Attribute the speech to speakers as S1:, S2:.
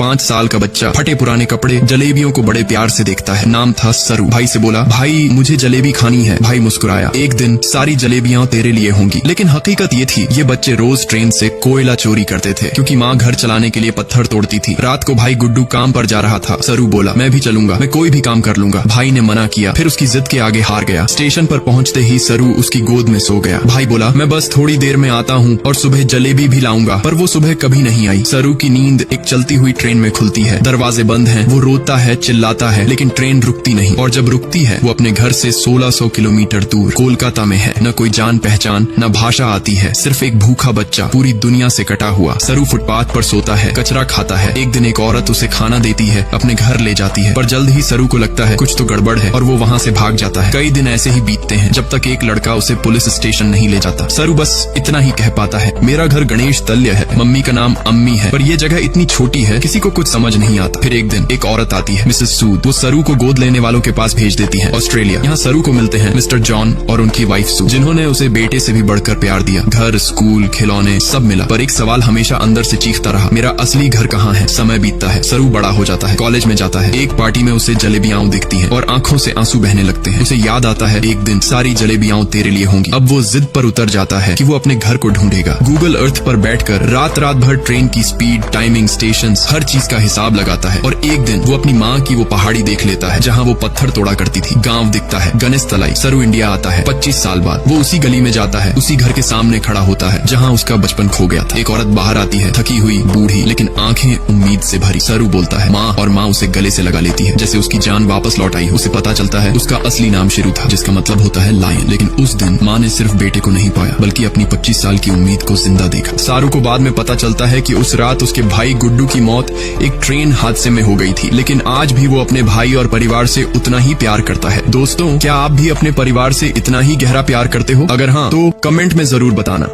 S1: 5 साल का बच्चा फटे पुराने कपड़े जलेबियों को बड़े प्यार से देखता है। नाम था सरू। भाई से बोला, भाई मुझे जलेबी खानी है। भाई मुस्कुराया, एक दिन सारी जलेबियां तेरे लिए होंगी। लेकिन हकीकत ये थी, ये बच्चे रोज ट्रेन से कोयला चोरी करते थे क्योंकि माँ घर चलाने के लिए पत्थर तोड़ती थी। रात को भाई गुड्डू काम पर जा रहा था। सरू बोला, मैं भी चलूंगा, मैं कोई भी काम कर लूंगा। भाई ने मना किया, फिर उसकी जिद के आगे हार गया। स्टेशन पर पहुंचते ही सरू उसकी गोद में सो गया। भाई बोला, मैं बस थोड़ी देर में आता हूँ और सुबह जलेबी भी लाऊंगा। पर वो सुबह कभी नहीं आई। सरू की नींद एक चलती हुई ट्रेन में खुलती है। दरवाजे बंद हैं, वो रोता है, चिल्लाता है, लेकिन ट्रेन रुकती नहीं। और जब रुकती है, वो अपने घर से 1600 किलोमीटर दूर कोलकाता में है। न कोई जान पहचान, न भाषा आती है, सिर्फ एक भूखा बच्चा पूरी दुनिया से कटा हुआ। सरू फुटपाथ पर सोता है, कचरा खाता है। एक दिन एक औरत उसे खाना देती है, अपने घर ले जाती है। पर जल्द ही सरू को लगता है कुछ तो गड़बड़ है और वो वहाँ से भाग जाता है। कई दिन ऐसे ही बीतते हैं जब तक एक लड़का उसे पुलिस स्टेशन नहीं ले जाता। सरू बस इतना ही कह पाता है, मेरा घर गणेश तल्य है, मम्मी का नाम अम्मी है, पर ये जगह इतनी छोटी है किसी को कुछ समझ नहीं आता। फिर एक दिन एक औरत आती है, मिसेस सूद। वो सरू को गोद लेने वालों के पास भेज देती है, ऑस्ट्रेलिया। यहाँ सरू को मिलते हैं मिस्टर जॉन और उनकी वाइफ सू, जिन्होंने उसे बेटे से भी बढ़कर प्यार दिया। घर, स्कूल, खिलौने सब मिला, पर एक सवाल हमेशा अंदर से चीखता रहा, मेरा असली घर कहाँ है। समय बीतता है, सरू बड़ा हो जाता है, कॉलेज में जाता है। एक पार्टी में उसे जलेबियां दिखती हैं और आंखों से आंसू बहने लगते हैं। उसे याद आता है, एक दिन सारी जलेबियां तेरे लिए होंगी। अब वो जिद पर उतर जाता है कि वो अपने घर को ढूंढेगा। गूगल अर्थ पर बैठकर रात रात भर ट्रेन की स्पीड, टाइमिंग, स्टेशंस, हर चीज का हिसाब लगाता है। और एक दिन वो अपनी माँ की वो पहाड़ी देख लेता है जहाँ वो पत्थर तोड़ा करती थी। गाँव दिखता है, गणेश तलाई। सरू इंडिया आता है 25 साल बाद। वो उसी गली में जाता है, उसी घर के सामने खड़ा होता है जहाँ उसका बचपन खो गया था। एक औरत बाहर आती है, थकी हुई, बूढ़ी, लेकिन आंखें उम्मीद से भरी। सरू बोलता है माँ, और माँ उसे गले से लगा लेती है जैसे उसकी जान वापस लौट आई। उसे पता चलता है उसका असली नाम शिरू था, जिसका मतलब होता है लायन। लेकिन उस दिन माँ ने सिर्फ बेटे को नहीं पाया, बल्कि अपनी 25 साल की उम्मीद को जिंदा देखा। सारू को बाद में पता चलता है कि उस रात उसके भाई गुड्डू की मौत एक ट्रेन हादसे में हो गई थी। लेकिन आज भी वो अपने भाई और परिवार से उतना ही प्यार करता है। दोस्तों, क्या आप भी अपने परिवार से इतना ही गहरा प्यार करते हो? अगर हाँ, तो कमेंट में जरूर बताना।